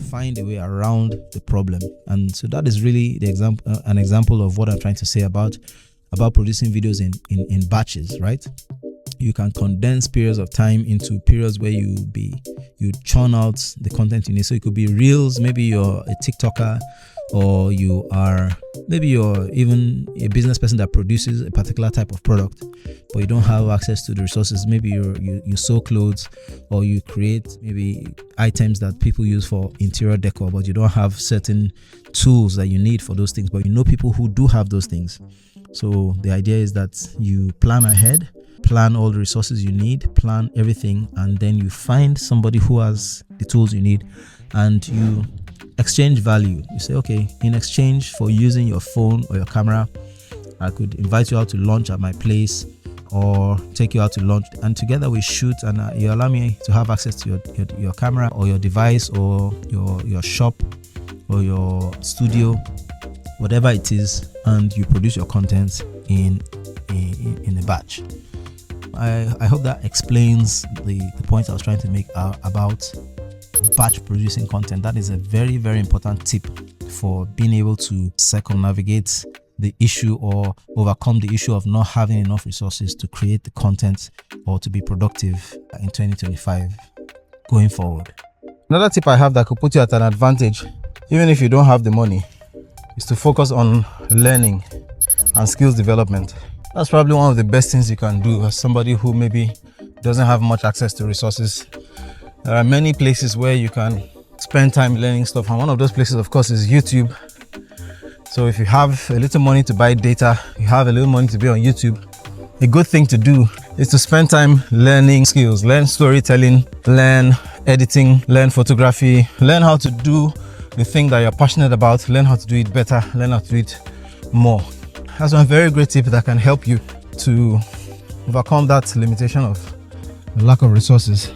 find a way around the problem. And so that is really the example, an example of what I'm trying to say about producing videos in batches, right? You can condense periods of time into periods where you churn out the content you need. So it could be reels, maybe you're a TikToker, or maybe you're even a business person that produces a particular type of product, but you don't have access to the resources. Maybe you sew clothes, or you create maybe items that people use for interior decor, but you don't have certain tools that you need for those things, but you know people who do have those things. So the idea is that you plan ahead, plan all the resources you need, plan everything, and then you find somebody who has the tools you need, and you exchange value. You say, okay, in exchange for using your phone or your camera, I could invite you out to lunch at my place, or take you out to lunch, and together we shoot, and you allow me to have access to your camera or your device or your shop or your studio, whatever it is, and you produce your content in a batch. I hope that explains the point I was trying to make about batch producing content. That is a very, very important tip for being able to circumnavigate the issue or overcome the issue of not having enough resources to create the content or to be productive in 2025 going forward. Another tip I have that could put you at an advantage, even if you don't have the money, is to focus on learning and skills development. That's probably one of the best things you can do as somebody who maybe doesn't have much access to resources. There are many places where you can spend time learning stuff, and one of those places, of course, is YouTube. So if you have a little money to buy data, you have a little money to be on YouTube, a good thing to do is to spend time learning skills, learn storytelling, learn editing, learn photography, learn how to do the thing that you're passionate about, learn how to do it better, learn how to do it more. That's one very great tip that can help you to overcome that limitation of the lack of resources.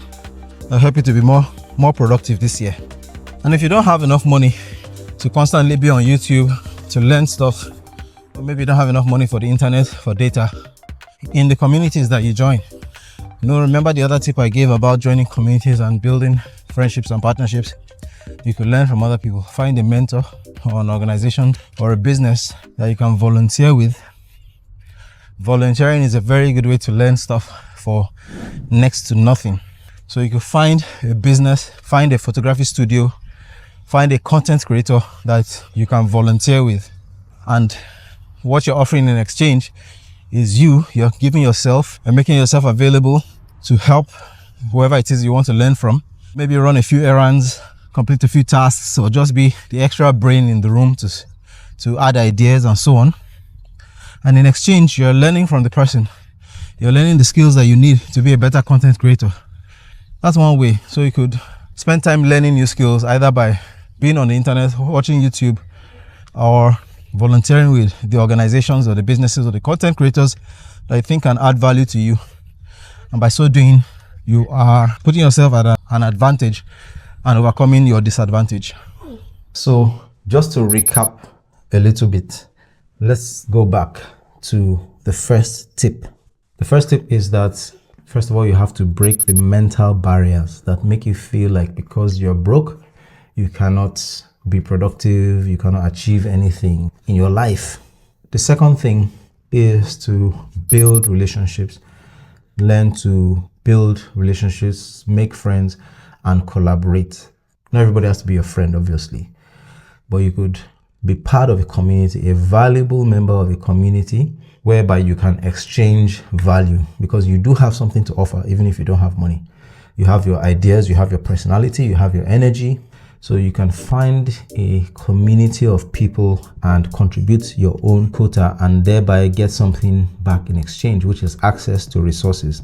It'll help you to be more productive this year. And if you don't have enough money to constantly be on YouTube to learn stuff, or maybe you don't have enough money for the internet, for data, in the communities that you join. Remember the other tip I gave about joining communities and building friendships and partnerships? You could learn from other people. Find a mentor or an organization or a business that you can volunteer with. Volunteering is a very good way to learn stuff for next to nothing. So you could find a business, find a photography studio, find a content creator that you can volunteer with. And what you're offering in exchange is you're giving yourself and making yourself available to help whoever it is you want to learn from. Maybe run a few errands, complete a few tasks, or just be the extra brain in the room to add ideas and so on. And in exchange, you're learning from the person. You're learning the skills that you need to be a better content creator. That's one way. So you could spend time learning new skills either by being on the internet, watching YouTube, or volunteering with the organizations or the businesses or the content creators that you think can add value to you. And by so doing, you are putting yourself at an advantage and overcoming your disadvantage. So just to recap a little bit, let's go back to the first tip. The first tip is that, first of all, you have to break the mental barriers that make you feel like because you're broke, you cannot be productive, you cannot achieve anything in your life. The second thing is to build relationships. Learn to build relationships, make friends, and collaborate. Not everybody has to be your friend, obviously, but you could be part of a community, a valuable member of a community, whereby you can exchange value, because you do have something to offer, even if you don't have money. You have your ideas, you have your personality, you have your energy. So you can find a community of people and contribute your own quota and thereby get something back in exchange, which is access to resources.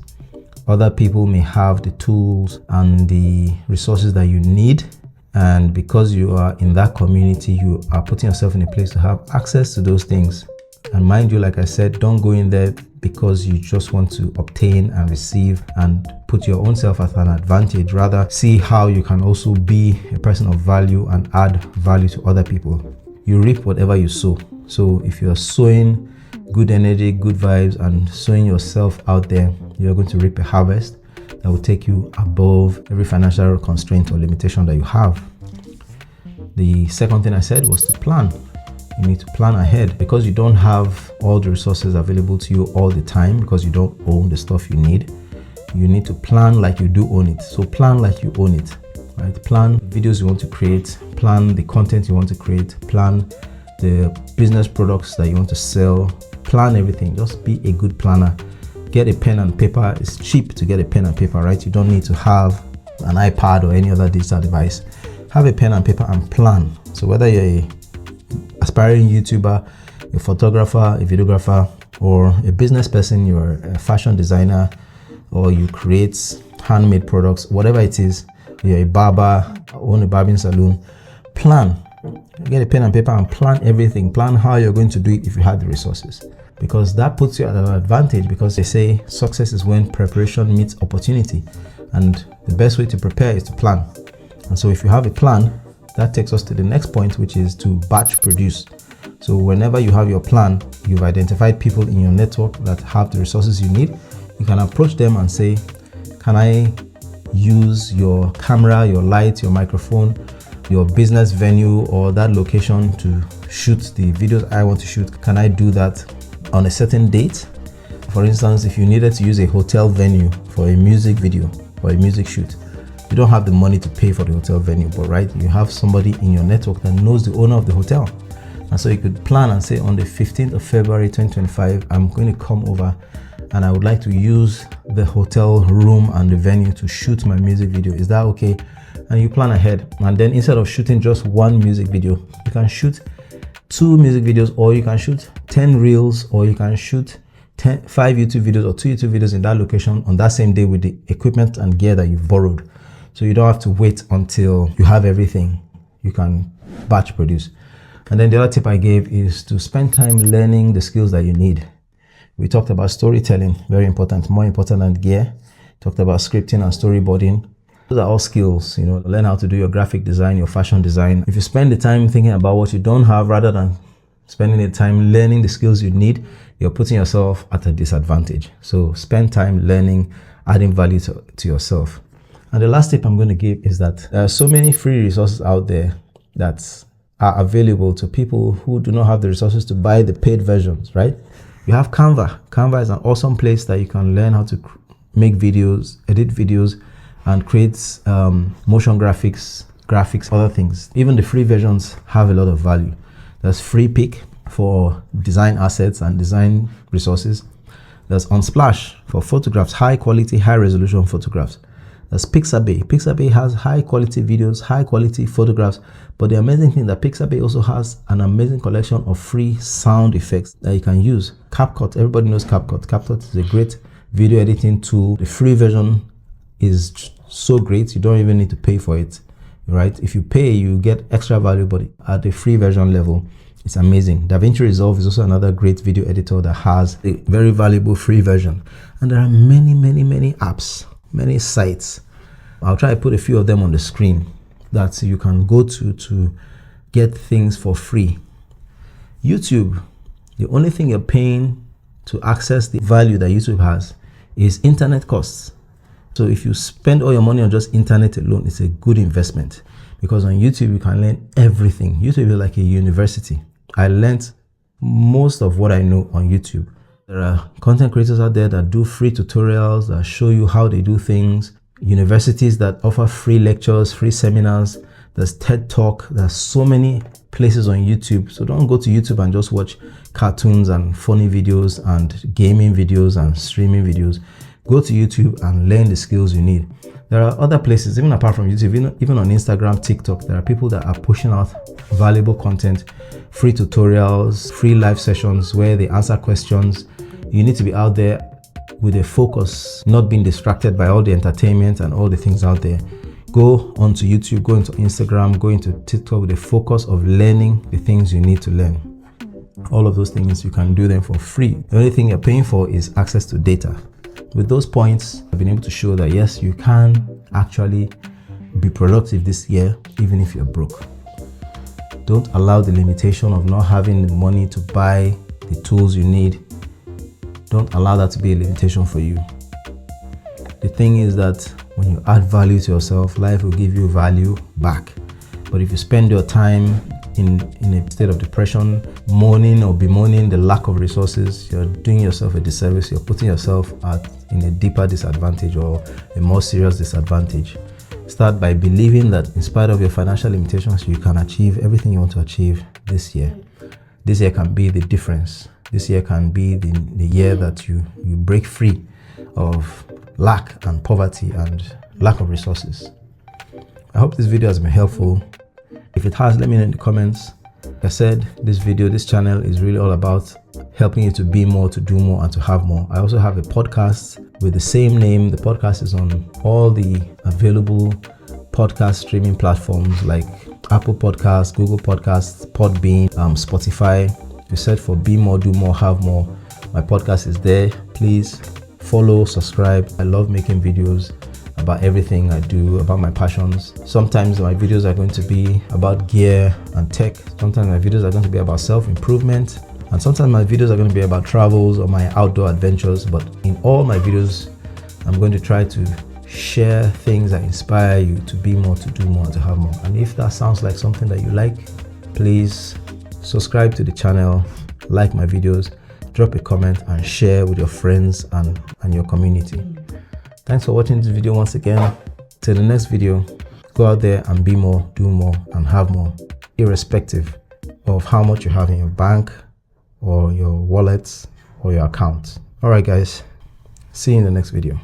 Other people may have the tools and the resources that you need, and because you are in that community, you are putting yourself in a place to have access to those things. And mind you, like I said, don't go in there because you just want to obtain and receive and put your own self at an advantage. Rather, see how you can also be a person of value and add value to other people. You reap whatever you sow. So if you're sowing good energy, good vibes, and sowing yourself out there, you're going to reap a harvest that will take you above every financial constraint or limitation that you have. The second thing I said was to plan. You need to plan ahead, because you don't have all the resources available to you all the time, because you don't own the stuff you need. You need to plan like you do own it. So plan like you own it, right? Plan videos you want to create, plan the content you want to create, plan the business products that you want to sell, plan everything. Just be a good planner. Get a pen and paper. It's cheap to get a pen and paper, right? You don't need to have an iPad or any other digital device. Have a pen and paper and plan. So whether you're a aspiring YouTuber, a photographer, a videographer, or a business person, you're a fashion designer, or you create handmade products, whatever it is, you're a barber, own a barbering salon, plan. Get a pen and paper and plan everything. Plan how you're going to do it if you have the resources, because that puts you at an advantage, because they say success is when preparation meets opportunity, and the best way to prepare is to plan. And so if you have a plan, that takes us to the next point, which is to batch produce. So whenever you have your plan, you've identified people in your network that have the resources you need. You can approach them and say, can I use your camera, your light, your microphone, your business venue, or that location to shoot the videos I want to shoot? Can I do that on a certain date? For instance, if you needed to use a hotel venue for a music video or a music shoot, you don't have the money to pay for the hotel venue, but right, you have somebody in your network that knows the owner of the hotel. And so you could plan and say, on the 15th of February 2025, I'm going to come over and I would like to use the hotel room and the venue to shoot my music video. Is that okay? And you plan ahead. And then instead of shooting just one music video, you can shoot 2 music videos, or you can shoot 10 reels, or you can shoot 5 YouTube videos or 2 YouTube videos in that location on that same day with the equipment and gear that you've borrowed. So you don't have to wait until you have everything. You can batch produce. And then the other tip I gave is to spend time learning the skills that you need. We talked about storytelling, very important, more important than gear. Talked about scripting and storyboarding. Those are all skills, learn how to do your graphic design, your fashion design. If you spend the time thinking about what you don't have rather than spending the time learning the skills you need, you're putting yourself at a disadvantage. So spend time learning, adding value to yourself. And the last tip I'm going to give is that there are so many free resources out there that are available to people who do not have the resources to buy the paid versions, right? You have Canva. Canva is an awesome place that you can learn how to make videos, edit videos, and create motion graphics, other things. Even the free versions have a lot of value. There's FreePic for design assets and design resources. There's Unsplash for photographs, high quality, high resolution photographs. There's Pixabay. Pixabay has high quality videos, high quality photographs. But the amazing thing that Pixabay also has an amazing collection of free sound effects that you can use. CapCut, everybody knows CapCut. CapCut is a great video editing tool. The free version is so great, you don't even need to pay for it, right? If you pay, you get extra value, but at the free version level, it's amazing. DaVinci Resolve is also another great video editor that has a very valuable free version. And there are many, many, many apps, many sites. I'll try to put a few of them on the screen that you can go to get things for free. YouTube, the only thing you're paying to access the value that YouTube has is internet costs. So if you spend all your money on just internet alone, it's a good investment, because on YouTube you can learn everything. YouTube is like a university. I learned most of what I know on YouTube. There are content creators out there that do free tutorials that show you how they do things. Universities that offer free lectures, free seminars. There's TED Talk. There's so many places on YouTube. So don't go to YouTube and just watch cartoons and funny videos and gaming videos and streaming videos. Go to YouTube and learn the skills you need. There are other places, even apart from YouTube, even on Instagram, TikTok, there are people that are pushing out valuable content, free tutorials, free live sessions where they answer questions. You need to be out there with a focus, not being distracted by all the entertainment and all the things out there. Go onto YouTube, go into Instagram, go into TikTok with a focus of learning the things you need to learn. All of those things, you can do them for free. The only thing you're paying for is access to data. With those points, I've been able to show that yes, you can actually be productive this year, even if you're broke. Don't allow the limitation of not having the money to buy the tools you need. Don't allow that to be a limitation for you. The thing is that when you add value to yourself, life will give you value back. But if you spend your time in a state of depression, moaning or bemoaning the lack of resources, you're doing yourself a disservice. You're putting yourself in a deeper disadvantage or a more serious disadvantage. Start by believing that in spite of your financial limitations, you can achieve everything you want to achieve this year. This year can be the difference. This year can be the year that you break free of lack and poverty and lack of resources. I hope this video has been helpful. If it has, let me know in the comments. Like I said, this channel is really all about helping you to be more, to do more, and to have more. I also have a podcast with the same name. The podcast is on all the available podcast streaming platforms like Apple Podcasts, Google Podcasts, Podbean, Spotify. If you search for Be More, Do More, Have More, my podcast is there. Please follow, subscribe. I love making videos about everything I do, about my passions. Sometimes my videos are going to be about gear and tech. Sometimes my videos are going to be about self-improvement. And sometimes my videos are going to be about travels or my outdoor adventures. But in all my videos, I'm going to try to share things that inspire you to be more, to do more, and to have more. And if that sounds like something that you like, please subscribe to the channel, like my videos, drop a comment, and share with your friends and your community. Thanks for watching this video once again. Till the next video, go out there and be more, do more, and have more, irrespective of how much you have in your bank or your wallets or your account. All right, guys, see you in the next video.